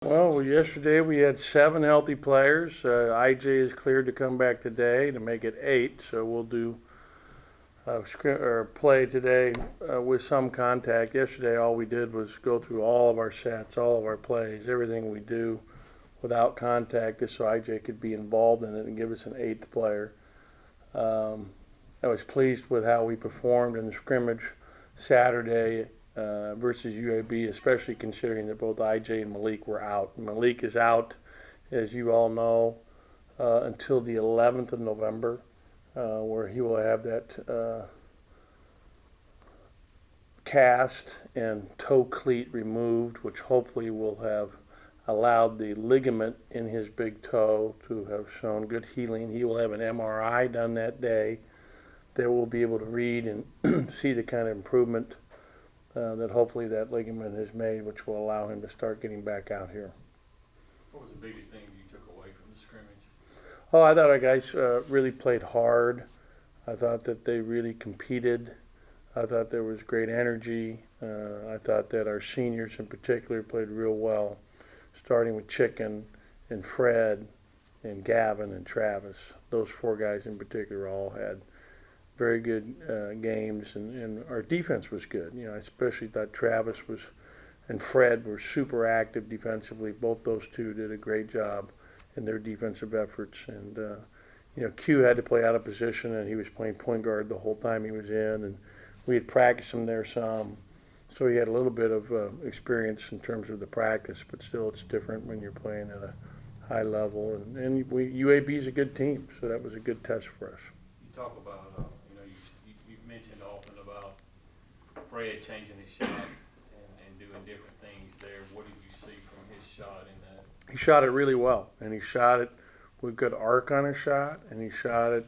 Well, yesterday we had 7 healthy players. IJ is cleared to come back today to make it 8, so we'll do or play today with some contact. Yesterday, all we did was go through all of our sets, all of our plays, everything we do without contact, just so IJ could be involved in it and give us an 8th player. I was pleased with how we performed in the scrimmage Saturday versus UAB, especially considering that both IJ and Malik were out. Malik is out, as you all know, until the 11th of November, where he will have that cast and toe cleat removed, which hopefully will have allowed the ligament in his big toe to have shown good healing. He will have an MRI done that day that will be able to read and see the kind of improvement that hopefully that ligament has made, which will allow him to start getting back out here. What was the biggest thing you took away from the scrimmage? Oh, I thought our guys really played hard. I thought that they really competed. I thought there was great energy. I thought that our seniors in particular played real well, starting with Chicken and Fred and Gavin and Travis. Those 4 guys in particular all had very good games, and our defense was good. I especially thought Travis and Fred were super active defensively. Both those two did a great job in their defensive efforts. And Q had to play out of position, and he was playing point guard the whole time he was in. And we had practiced him there some, so he had a little bit of experience in terms of the practice. But still, it's different when you're playing at a high level. And UAB is a good team, so that was a good test for us. You talk about, you've mentioned often about Fred changing his shot and doing different things there. What did you see from his shot in that? He shot it really well, and he shot it with good arc on his shot, and he shot it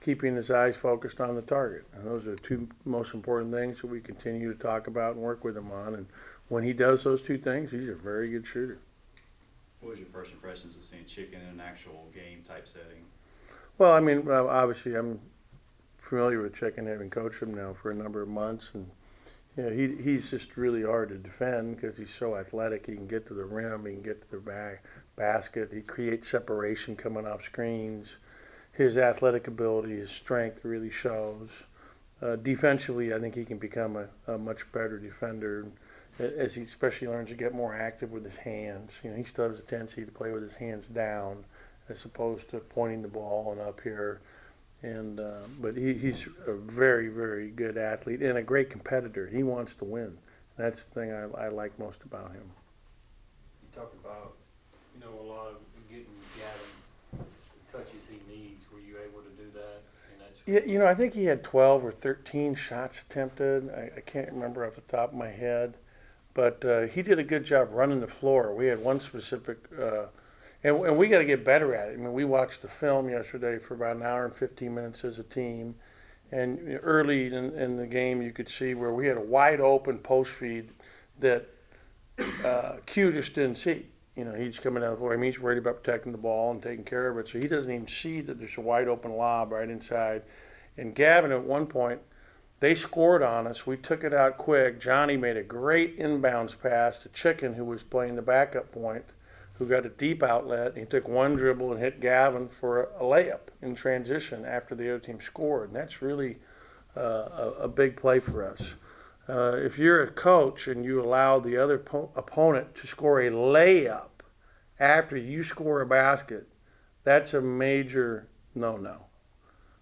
keeping his eyes focused on the target. And those are the 2 most important things that we continue to talk about and work with him on. And when he does those 2 things, he's a very good shooter. What was your first impressions of seeing Chicken in an actual game type setting? Well, I mean, obviously I'm familiar with Chicken, having coached him now for a number of months, and he's just really hard to defend because he's so athletic. He can get to the rim, he can get to the basket, he creates separation coming off screens. His athletic ability, his strength really shows. Defensively, I think he can become a much better defender as he especially learns to get more active with his hands. He still has a tendency to play with his hands down as opposed to pointing the ball and up here. But he's a very, very good athlete and a great competitor. He wants to win. That's the thing I like most about him. You talked about, a lot of getting Gavin the touches he needs. Were you able to do that? Yeah, I think he had 12 or 13 shots attempted. I can't remember off the top of my head. But he did a good job running the floor. We had one specific and we got to get better at it. I mean, we watched the film yesterday for about an hour and 15 minutes as a team. And early in the game, you could see where we had a wide open post feed that Q just didn't see. He's coming down the floor. I mean, he's worried about protecting the ball and taking care of it. So he doesn't even see that there's a wide open lob right inside. And Gavin, at one point, they scored on us. We took it out quick. Johnny made a great inbounds pass to Chicken, who was playing the backup point, who got a deep outlet. He took one dribble and hit Gavin for a layup in transition after the other team scored. And that's really a big play for us. If you're a coach and you allow the other opponent to score a layup after you score a basket, that's a major no-no.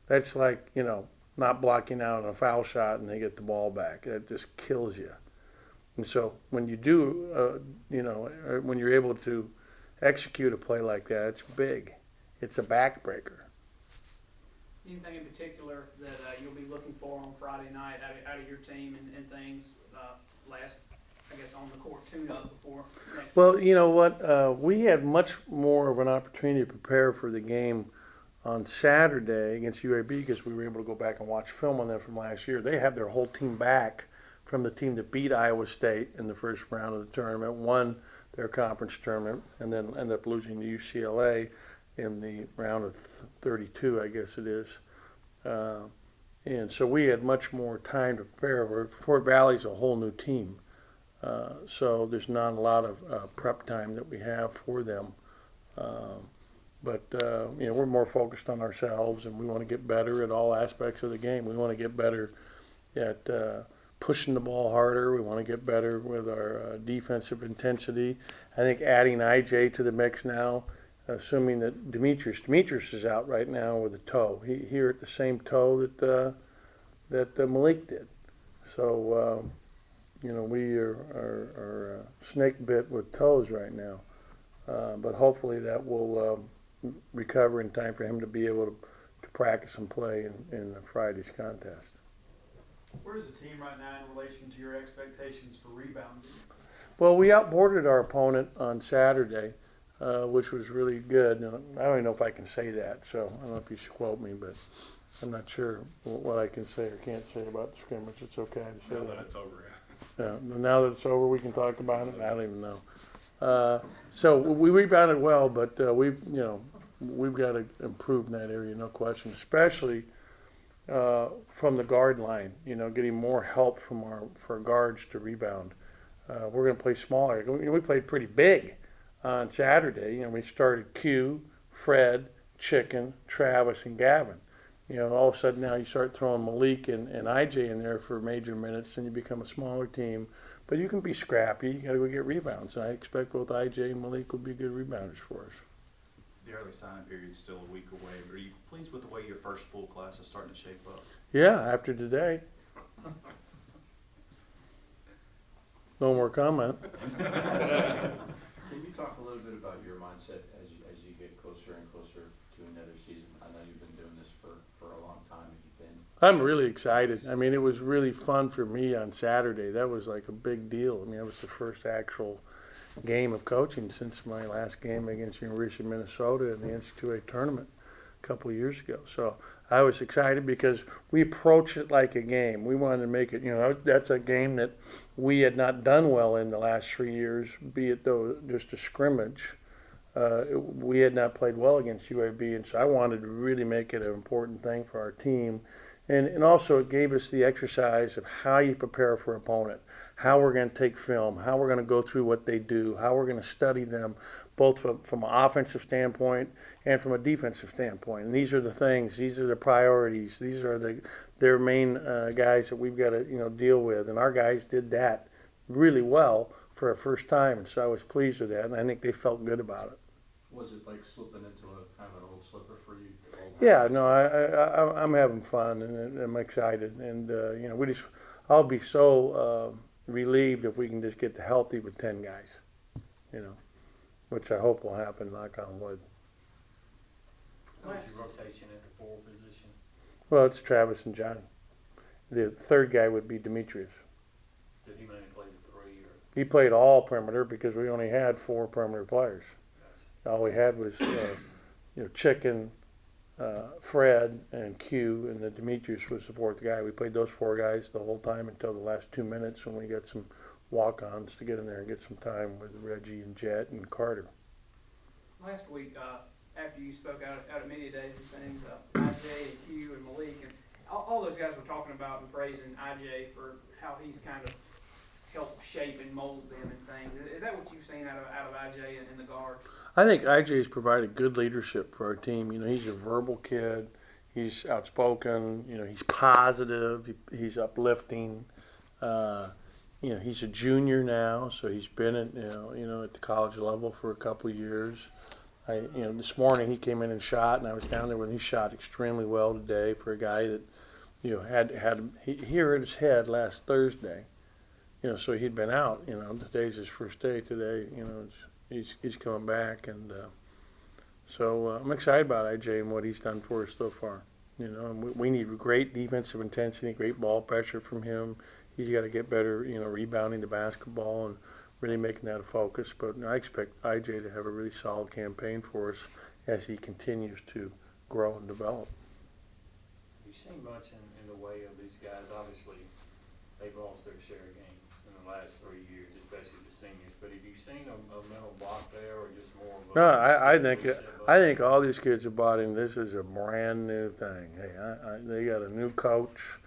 That's like, not blocking out on a foul shot and they get the ball back. That just kills you. And so when you do, when you're able to execute a play like that, it's big. It's a backbreaker. Anything in particular that you'll be looking for on Friday night out of your team and things on the court tune-up before next? Well, you know what? We had much more of an opportunity to prepare for the game on Saturday against UAB because we were able to go back and watch film on them from last year. They had their whole team back from the team that beat Iowa State in the first round of the tournament, won their conference tournament, and then ended up losing to UCLA in the round of 32, I guess it is. And so we had much more time to prepare. Fort Valley's a whole new team. So there's not a lot of prep time that we have for them. But we're more focused on ourselves, and we want to get better at all aspects of the game. We want to get better at pushing the ball harder. We want to get better with our defensive intensity. I think adding IJ to the mix now, assuming that Demetrius is out right now with a toe. He hurt the same toe that Malik did. So we are snake bit with toes right now. But hopefully that will recover in time for him to be able to practice and play in Friday's contest. Where is the team right now in relation to your expectations for rebounding? Well, we outboarded our opponent on Saturday, which was really good. I don't even know if I can say that, so I don't know if you should quote me, but I'm not sure what I can say or can't say about the scrimmage. It's okay to say that. It's over. Yeah, now that it's over, we can talk about it. I don't even know. So we rebounded well, but we've got to improve in that area, no question. Especially from the guard line, getting more help for guards to rebound. We're going to play smaller. We played pretty big on Saturday. We started Q, Fred, Chicken, Travis, and Gavin. All of a sudden now you start throwing Malik and IJ in there for major minutes, and you become a smaller team. But you can be scrappy. You got to go get rebounds. And I expect both IJ and Malik will be good rebounders for us. The early signing period is still a week away. Are you pleased with the way your first full class is starting to shape up? Yeah, after today. No more comment. Can you talk a little bit about your mindset as you get closer and closer to another season? I know you've been doing this for a long time. You've been. I'm really excited. I mean, it was really fun for me on Saturday. That was like a big deal. I mean, that was the first actual game of coaching since my last game against University of Minnesota in the NCAA tournament a couple of years ago. So I was excited because we approached it like a game. We wanted to make it, that's a game that we had not done well in the last 3 years, be it though just a scrimmage. We had not played well against UAB, and so I wanted to really make it an important thing for our team. And also it gave us the exercise of how you prepare for an opponent, how we're going to take film, how we're going to go through what they do, how we're going to study them, both from an offensive standpoint and from a defensive standpoint. And these are the things, these are the priorities, these are their main guys that we've got to deal with. And our guys did that really well for a first time, and so I was pleased with that, and I think they felt good about it. Was it like slipping into a kind of an old slipper for you? Yeah, no, I'm having fun and I'm excited, and I'll be so relieved if we can just get healthy with 10 guys, which I hope will happen. Knock on wood. What was your rotation at the 4 position? Well, it's Travis and Johnny. The third guy would be Demetrius. Did he mainly play the 3 or? He played all perimeter because we only had 4 perimeter players. All we had was Chicken, Fred, and Q, and then Demetrius was the 4th guy. We played those 4 guys the whole time until the last 2 minutes when we got some walk-ons to get in there and get some time with Reggie and Jet and Carter. Last week, after you spoke out at media days and things, IJ and Q and Malik and all those guys were talking about and praising IJ for how he's kind of helped shape and mold them and things. Is that what you've seen out of IJ and the guard? I think IJ's provided good leadership for our team. He's a verbal kid. He's outspoken. He's positive. He's uplifting. He's a junior now, so he's been at at the college level for a couple of years. This morning he came in and shot, and I was down there when he shot extremely well today for a guy that he hurt his head last Thursday. So he'd been out. Today's his first day. Today, he's coming back, and so I'm excited about IJ and what he's done for us so far. And we need great defensive intensity, great ball pressure from him. He's got to get better, rebounding the basketball and really making that a focus. But I expect IJ to have a really solid campaign for us as he continues to grow and develop. Have you seen much in the way of these guys? Obviously, they've lost their share of games in the last 3 years, especially the seniors. But have you seen a mental block there, or just more of a? No, I think all these kids are bought in. This is a brand new thing. Hey, they got a new coach.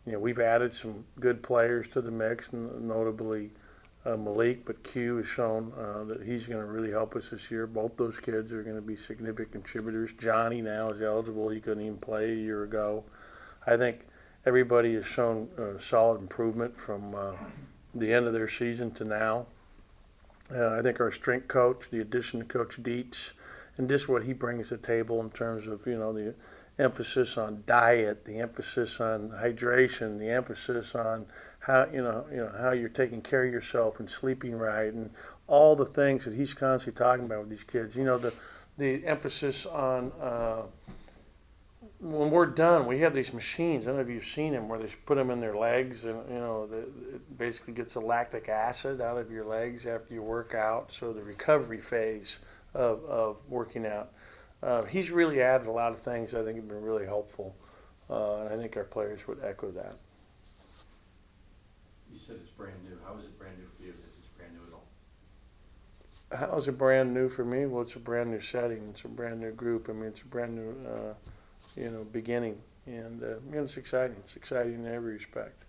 We've added some good players to the mix, notably Malik, but Q has shown that he's going to really help us this year. Both those kids are going to be significant contributors. Johnny now is eligible. He couldn't even play a year ago. I think everybody has shown solid improvement from the end of their season to now. I think our strength coach, the addition to Coach Dietz, and just what he brings to the table in terms of, the emphasis on diet, the emphasis on hydration, the emphasis on how how you're taking care of yourself and sleeping right, and all the things that he's constantly talking about with these kids. The emphasis on when we're done, we have these machines. I don't know if you've seen them where they put them in their legs, and it basically gets the lactic acid out of your legs after you work out. So the recovery phase of working out. He's really added a lot of things that I think have been really helpful, and I think our players would echo that. You said it's brand new. How is it brand new for you if it's brand new at all? How is it brand new for me? Well, it's a brand new setting. It's a brand new group. I mean, it's a brand new, beginning, and it's exciting. It's exciting in every respect.